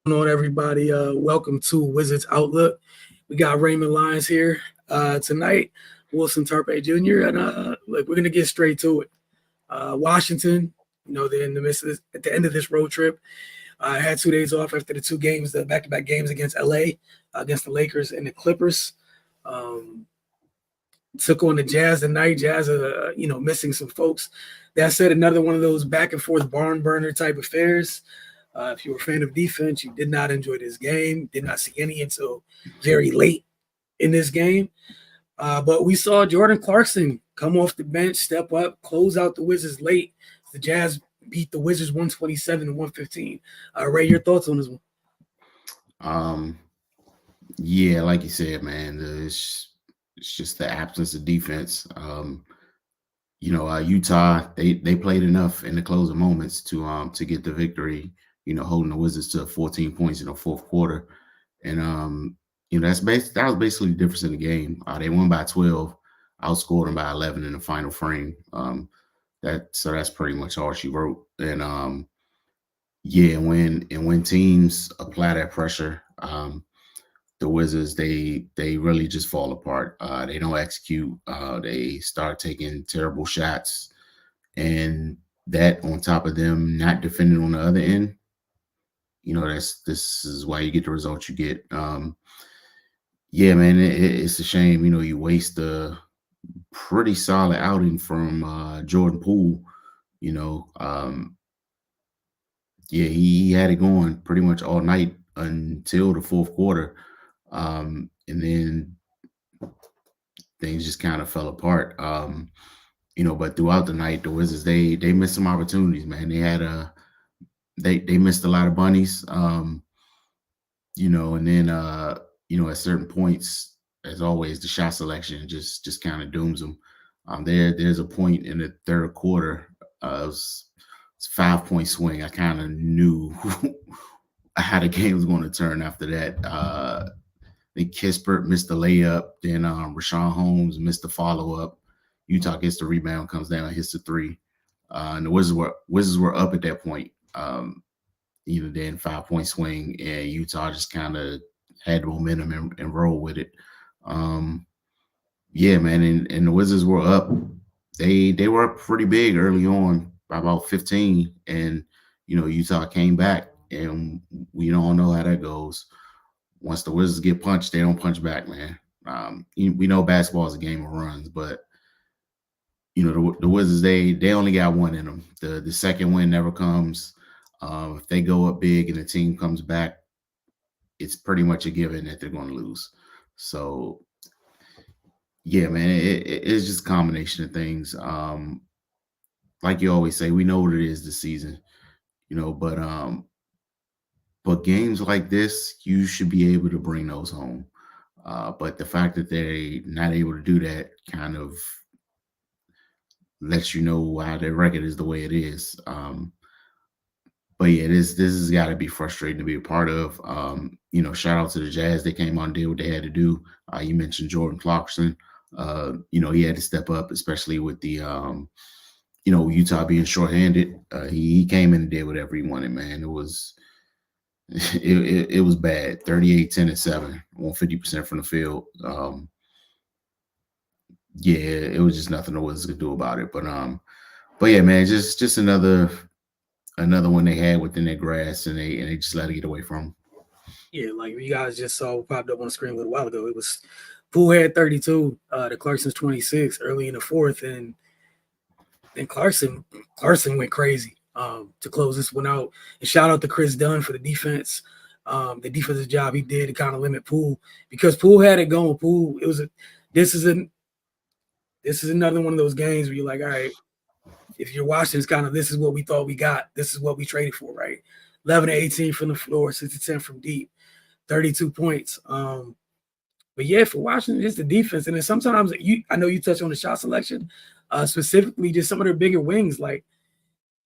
On, everybody? Welcome to Wizards Outlook. We got Raymond Lyons here tonight, Wilson Tarpe Jr., and look, we're gonna get straight to it. Washington, they're in the midst of this, at the end of this road trip. I had 2 days off after the two games, the back-to-back games against LA, against the Lakers and the Clippers. Um, Took on the Jazz tonight. Jazz, missing some folks. That said, another one of those back and forth barn burner type affairs. If you were a fan of defense, you did not enjoy this game. Did not see any until very late in this game. But we saw Jordan Clarkson come off the bench, step up, close out the Wizards late. The Jazz beat the Wizards 127 to 115. Ray, your thoughts on this one? Yeah, like you said, man, it's just the absence of defense. Utah they played enough in the closing moments to get the victory. Holding the Wizards to 14 points in the fourth quarter, and that was basically the difference in the game. They won by 12, outscored them by 11 in the final frame. That's pretty much all she wrote. And when teams apply that pressure, the Wizards they really just fall apart. They don't execute. They start taking terrible shots, and that on top of them not defending on the other end. This is why you get the results you get. Yeah, man, it's a shame. You waste a pretty solid outing from Jordan Poole. You know, um, yeah, he had it going pretty much all night until the fourth quarter. And then things just kind of fell apart. But throughout the night, the Wizards they missed some opportunities, man. They missed a lot of bunnies. And then at certain points, as always, the shot selection just kind of dooms them. There's a point in the third quarter, it's a 5-point swing. I kind of knew how the game was going to turn after that. I think Kispert missed the layup. Then Rashawn Holmes missed the follow up. Utah gets the rebound, comes down, hits the three. And the Wizards were up at that point. Then 5-point swing, and Utah just kind of had momentum and roll with it. Yeah, man, and the Wizards were up. They were up pretty big early on by about 15, and Utah came back, and we don't know how that goes. Once the Wizards get punched, they don't punch back, man. We know basketball is a game of runs, but the Wizards they only got one in them. The second win never comes. If they go up big and the team comes back, it's pretty much a given that they're going to lose. So, yeah, man, it's just a combination of things. Like you always say, we know what it is this season, but games like this, you should be able to bring those home. But the fact that they're not able to do that kind of lets you know why their record is the way it is. But yeah, this has got to be frustrating to be a part of. Shout out to the Jazz. They came on and did what they had to do. You mentioned Jordan Clarkson. He had to step up, especially with the Utah being shorthanded. He came in and did whatever he wanted, man. It was it was bad. 38, 10, and 7 on 50% from the field. Yeah, it was just nothing the Wizards could do about it. But yeah, man, just another one they had within their grasp, and they just let it get away from them. Yeah, like you guys just saw popped up on the screen a little while ago. It was Poole had 32, the Clarkson's 26 early in the fourth, and then Clarkson went crazy to close this one out. And shout out to Chris Dunn for the defense, the defensive job he did to kind of limit Poole, because Poole had it going. Poole, this is another one of those games where you're like, all right, if you're watching, it's kind of, this is what we thought we got. This is what we traded for, right? 11 to 18 from the floor, 6 to 10 from deep, 32 points. But yeah, for Washington, it's the defense. And then sometimes I know you touched on the shot selection, specifically just some of their bigger wings. Like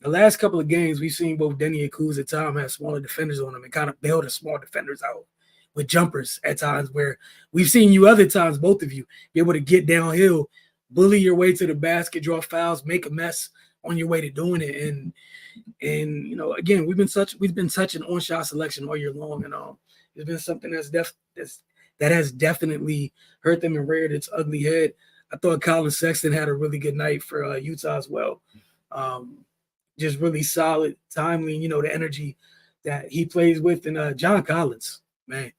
the last couple of games, we've seen both Denny and Kuz at times have smaller defenders on them and kind of bail the small defenders out with jumpers at times, where we've seen you other times, both of you, be able to get downhill, bully your way to the basket, draw fouls, make a mess on your way to doing it. And again, we've been such an on shot selection all year long, and it's been something that has definitely hurt them and reared its ugly head. I thought Colin Sexton had a really good night for Utah as well. Just really solid, timely, the energy that he plays with. And John Collins, man,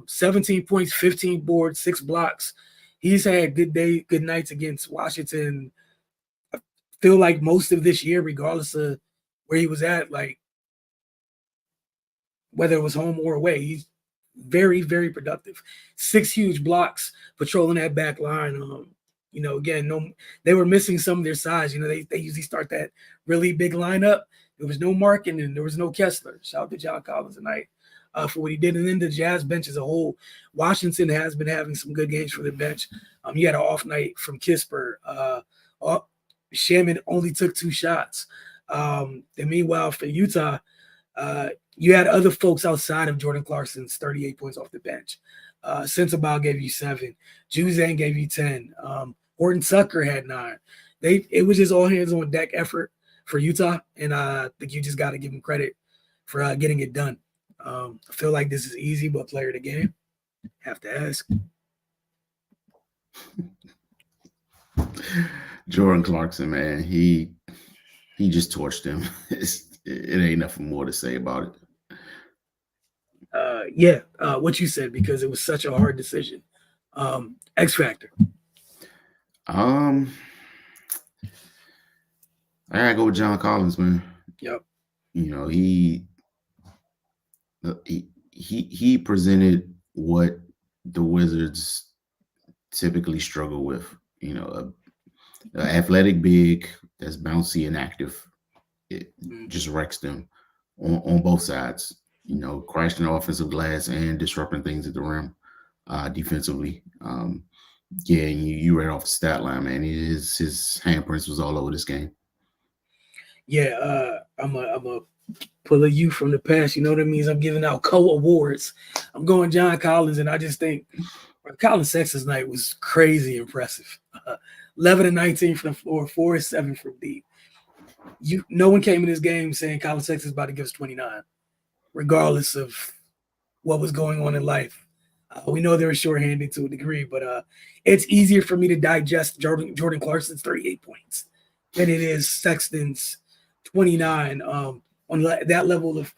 17 points, 15 boards, 6 blocks. He's had good nights against Washington. I feel like most of this year, regardless of where he was at, like whether it was home or away, he's very, very productive. 6 huge blocks patrolling that back line. Again, they were missing some of their size. They usually start that really big lineup. There was no Markin and there was no Kessler. Shout out to John Collins tonight for what he did. And then the Jazz bench as a whole, Washington has been having some good games for the bench. You had an off night from Kisper. Shaman only took 2 shots. And meanwhile, for Utah, you had other folks outside of Jordan Clarkson's 38 points off the bench. Sensabaugh gave you 7. Juzang gave you 10. Horton Tucker had 9. It was just all hands on deck effort for Utah, and I think you just got to give them credit for getting it done. I feel like this is easy, but player of the game, have to ask. Jordan Clarkson, man, he just torched him. It ain't nothing more to say about it. What you said, because it was such a hard decision. X Factor. I gotta go with John Collins, man. Yep. He presented what the Wizards typically struggle with. An athletic big that's bouncy and active. It just wrecks them on both sides. Crashing the offensive glass and disrupting things at the rim defensively. You read off the stat line, man. His handprints was all over this game. Yeah, I'm a pull a you from the past. You know what I mean? I'm giving out co-awards. I'm going John Collins, and I just think Colin Sexton's night was crazy impressive. 11 and 19 from the floor, 4 and 7 from deep. No one came in this game saying Colin Sexton's about to give us 29, regardless of what was going on in life. We know they were shorthanded to a degree, but it's easier for me to digest Jordan Clarkson's 38 points than it is Sexton's 29 on that level of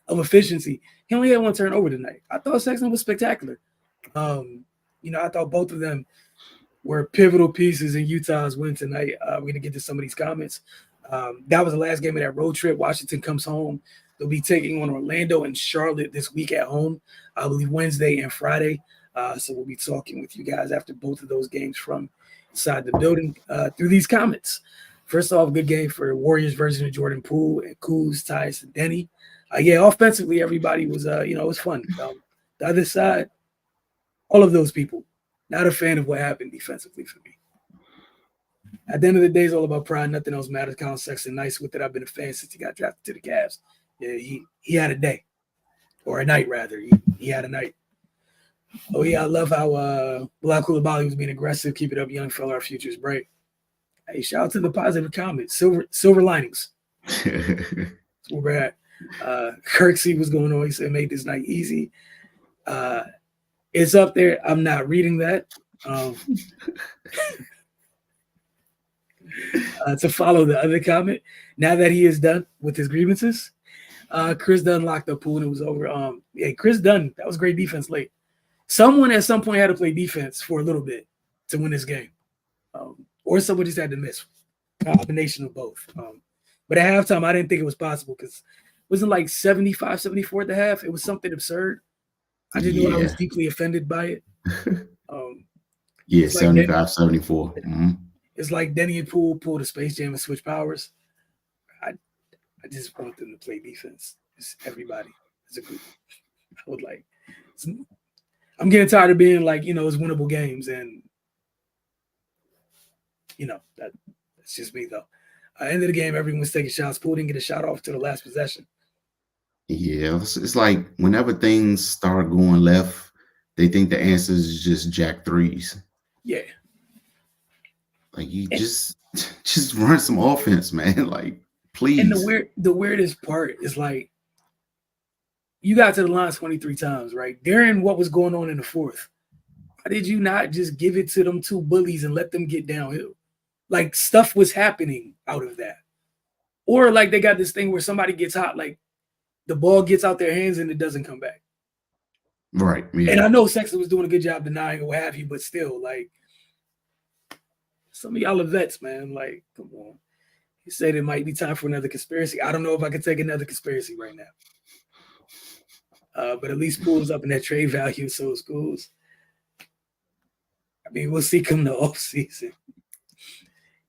efficiency. He only had 1 turnover tonight. I thought Sexton was spectacular. I thought both of them were pivotal pieces in Utah's win tonight. We're going to get to some of these comments. That was the last game of that road trip. Washington comes home. They'll be taking on Orlando and Charlotte this week at home, I believe Wednesday and Friday. So we'll be talking with you guys after both of those games from inside the building through these comments. First off, good game for Warriors version of Jordan Poole and Kuz, Tyus, and Denny. Offensively, everybody was, it was fun. The other side, all of those people, not a fan of what happened defensively for me. At the end of the day, it's all about pride. Nothing else matters. Colin Sexton, nice with it. I've been a fan since he got drafted to the Cavs. Yeah, he had a day, or a night rather. He had a night. Oh yeah, I love how Black Coulibaly was being aggressive. Keep it up, young fella. Our future is bright. Hey, shout out to the positive comments. Silver linings. That's where we're at. Kirksey was going on. He said, "Make this night easy." It's up there. I'm not reading that. To follow the other comment, now that he is done with his grievances, Chris Dunn locked up Poole and it was over. Chris Dunn, that was great defense late. Someone at some point had to play defense for a little bit to win this game. Or someone just had to miss. Combination of both. But at halftime, I didn't think it was possible because it wasn't like 75, 74 at the half. It was something absurd. I just knew I was deeply offended by it. 75, 74. Mm-hmm. It's like Denny and Poole pulled a Space Jam and switch powers. I just want them to play defense. It's everybody as a group. I would like. I'm getting tired of being like, it's winnable games. And, that's just me, though. End of the game, everyone's taking shots. Poole didn't get a shot off to the last possession. Yeah, it's like whenever things start going left, they think the answer is just jack threes. Yeah. Like you just run some offense, man. Like, And please. the weirdest part is like you got to the line 23 times, right? During what was going on in the fourth, why did you not just give it to them two bullies and let them get downhill? Like stuff was happening out of that. Or like they got this thing where somebody gets hot, like the ball gets out their hands and it doesn't come back. Right. And Yeah. I know Sexton was doing a good job denying or what have you, but still, like some of y'all are vets, man. Like, come on. He said it might be time for another conspiracy. I don't know if I could take another conspiracy right now. But at least Poole's up in that trade value, so is Schools. I mean, we'll see come the off season.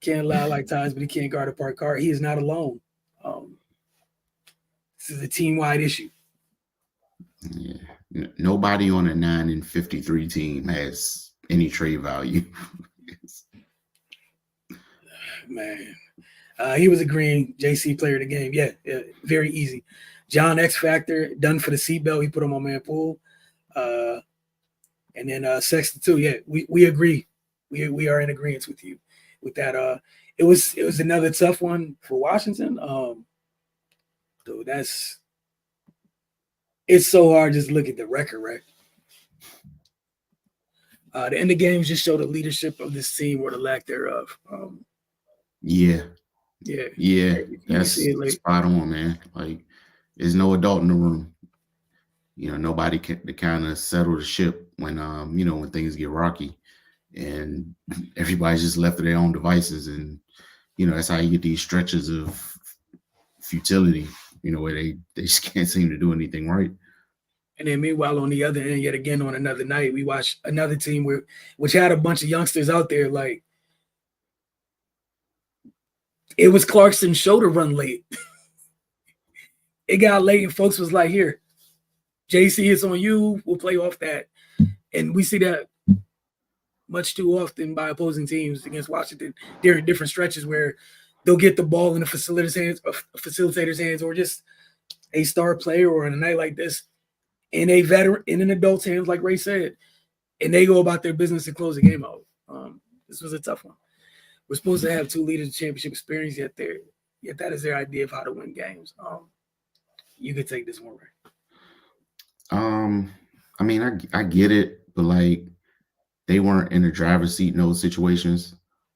Can't lie like ties, but he can't guard a park car. He is not alone. This is a team-wide issue. Yeah. Nobody on a 9-53 team has any trade value. Man. He was agreeing, JC player of the game. Yeah, very easy. John X Factor, done for the seatbelt. He put him on man Poole. And then Sexton too. Yeah, we agree. We are in agreement with you with that. It was another tough one for Washington. So it's so hard just to look at the record, right? The end of games just show the leadership of this team or the lack thereof. Yeah. Yeah. That's spot on, man. Like, there's no adult in the room. Nobody can to kind of settle the ship when when things get rocky, and everybody's just left to their own devices, and that's how you get these stretches of futility, where they just can't seem to do anything right. And then meanwhile, on the other end, yet again on another night, we watched another team which had a bunch of youngsters out there. Like it was Clarkson's show to run late. It got late, and folks was like, "Here, JC, it's on you. We'll play off that." And we see that much too often by opposing teams against Washington during different stretches where they'll get the ball in the facilitator's hands, or just a star player, or on a night like this, in a veteran, in an adult's hands, like Ray said, and they go about their business and close the game out. This was a tough one. We're supposed to have two leaders of championship experience, yet that is their idea of how to win games. You could take this one, right? I mean, I get it, but like they weren't in the driver's seat in those situations.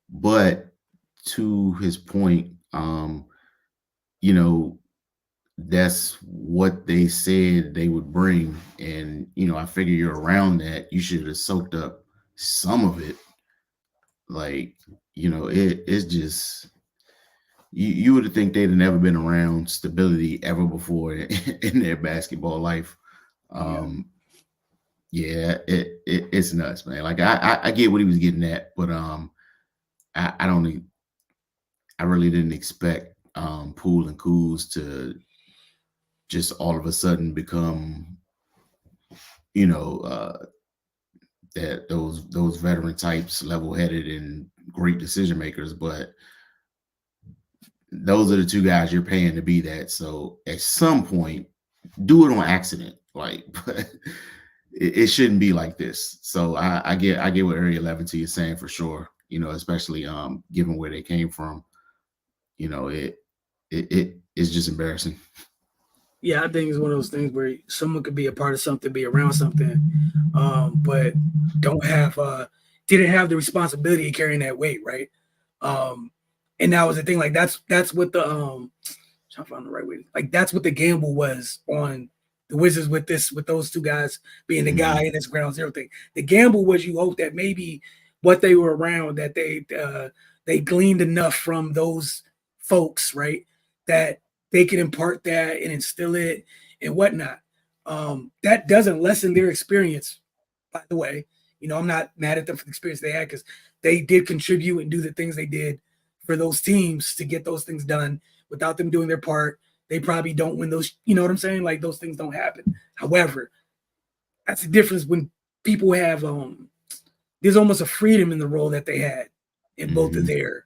But to his point, that's what they said they would bring. And, I figure you're around that. You should have soaked up some of it. Like, it's just, you would think they'd have never been around stability ever before in their basketball life. Yeah, it's nuts, man. Like I get what he was getting at, but I don't, I really didn't expect Poole and Kuz to just all of a sudden become, that those veteran types, level-headed and great decision makers. But those are the two guys you're paying to be that. So at some point, do it on accident. Like, but it shouldn't be like this. So I get what Area 11 is saying for sure. Especially given where they came from. It's just embarrassing. Yeah, I think it's one of those things where someone could be a part of something, be around something, but didn't have the responsibility of carrying that weight, right? And that was the thing. Like that's what the trying to find the right way. Like that's what the gamble was on the Wizards with those two guys being the guy in this ground zero thing. The gamble was you hope that maybe what they were around, that they gleaned enough from those folks, right, that they can impart that and instill it and whatnot. That doesn't lessen their experience, by the way. I'm not mad at them for the experience they had, because they did contribute and do the things they did for those teams to get those things done. Without them doing their part, they probably don't win those. You know what I'm saying? Like those things don't happen. However, that's the difference when people have there's almost a freedom in the role that they had in both of their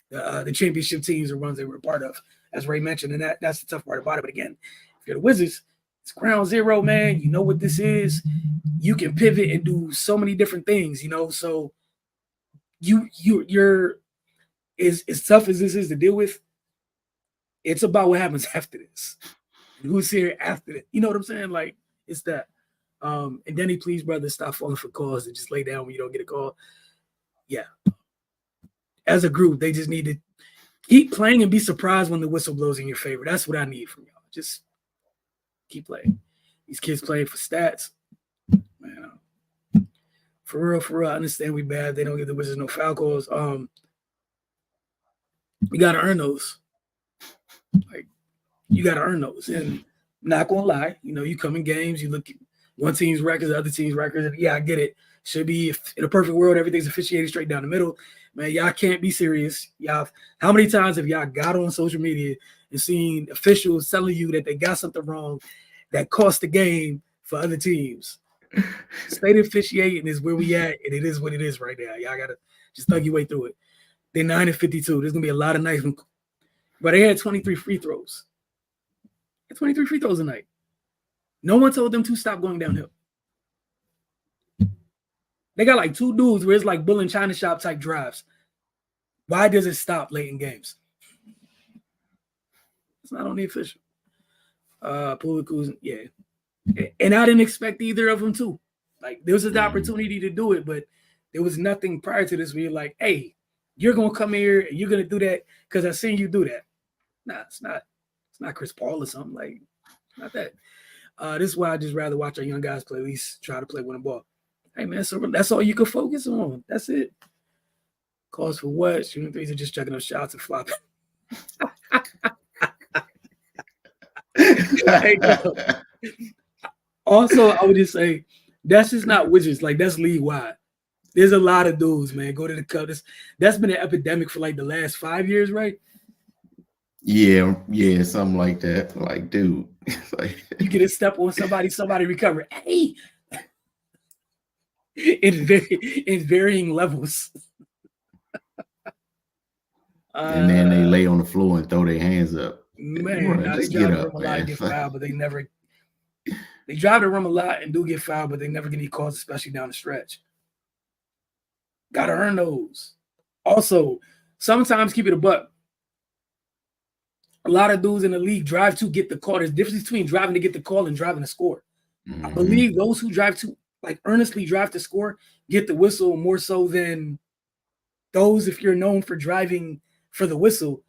the championship teams or ones they were a part of, as Ray mentioned. And that's the tough part about it. But again, if you're the Wizards, it's ground zero, man. You know what this is. You can pivot and do so many different things, so you're as tough as this is to deal with. It's about what happens after this. And who's here after that? You know what I'm saying? Like it's that. And Denny, please, brother, stop falling for calls and just lay down when you don't get a call. Yeah. As a group, they just need to keep playing and be surprised when the whistle blows in your favor. That's what I need from y'all. Just keep playing. These kids playing for stats. Man, for real, I understand we bad. They don't give the Wizards no foul calls. We gotta earn those. Like you gotta earn those. And I'm not gonna lie, you come in games, you look at one team's records, the other team's records, and yeah, I get it. Should be in a perfect world, everything's officiated straight down the middle. Man, y'all can't be serious. Y'all, how many times have y'all got on social media and seen officials telling you that they got something wrong that cost the game for other teams? State officiating is where we at, and it is what it is right now. Y'all gotta just thug your way through it. They're 9-52. There's gonna be a lot of nights, but they had 23 free throws. They had 23 free throws a night. No one told them to stop going downhill. They got like two dudes where it's like bull and China shop type drives. Why does it stop late in games? It's not on the official. Yeah. And I didn't expect either of them to. Like, there was an opportunity to do it, but there was nothing prior to this where you're like, hey, you're going to come here and you're going to do that because I seen you do that. Nah, it's not. It's not Chris Paul or something. Like, not that. This is why I just rather watch our young guys play, at least try to play winning ball. Hey, man, so that's all you can focus on. That's it. Calls for what? Shooting threes are just checking those shots and flopping. Also, I would just say that's just not Wizards. Like, that's league-wide. There's a lot of dudes, man. Go to the Cup. That's been an epidemic for, like, the last 5 years, right? Yeah, something like that. Like, dude. Like, you get a step on somebody recover. Hey! In varying levels. And then they lay on the floor and throw their hands up. Man, just get up, man. Get fouled, but they drive the rim a lot and do get fouled, but they never get any calls, especially down the stretch. Gotta earn those. Also, sometimes keep it a buck. A lot of dudes in the league drive to get the call. There's a difference between driving to get the call and driving to score. Mm-hmm. I believe those who drive to, like, earnestly drive to score get the whistle more so than those, if you're known for driving for the whistle,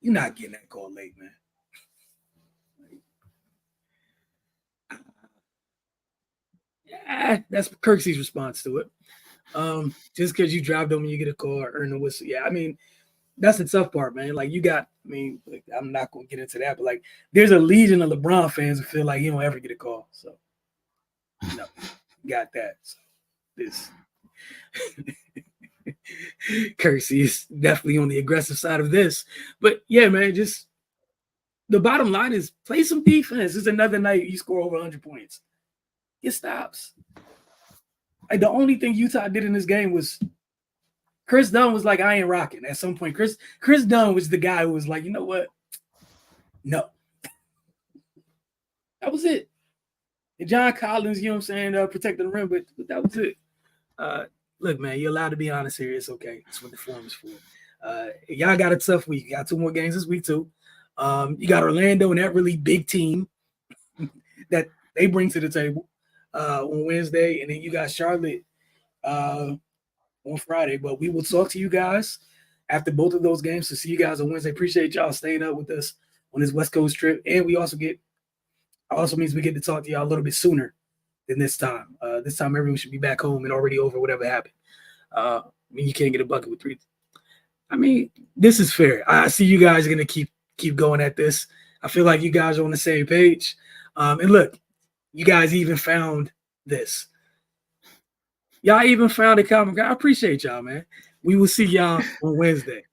you're not getting that call late, man. Yeah, that's Kirksey's response to it. Just because you drive them and you get a call or earn the whistle. Yeah, I mean, that's the tough part, man. Like, like, I'm not going to get into that, but, like, there's a legion of LeBron fans who feel like he don't ever get a call. So, no, got that. So, this Kersey is definitely on the aggressive side of this. But, yeah, man, just the bottom line is play some defense. It's another night you score over 100 points. It stops. Like, the only thing Utah did in this game was Chris Dunn was like, I ain't rocking. At some point, Chris Dunn was the guy who was like, you know what? No. That was it. And John Collins, you know what I'm saying, protecting the rim, but that was it. Look, man, you're allowed to be honest here. It's okay. That's what the forum is for. Y'all got a tough week. You got 2 more games this week, too. You got Orlando and that really big team that they bring to the table on Wednesday. And then you got Charlotte on Friday. But we will talk to you guys after both of those games. So see you guys on Wednesday. Appreciate y'all staying up with us on this West Coast trip. And we also means we get to talk to y'all a little bit sooner than this time. This time everyone should be back home and already over whatever happened. You can't get a bucket with 3. I mean, this is fair. I see you guys are going to keep going at this. I feel like you guys are on the same page. And look, you guys even found this. Y'all even found a common ground. I appreciate y'all, man. We will see y'all on Wednesday.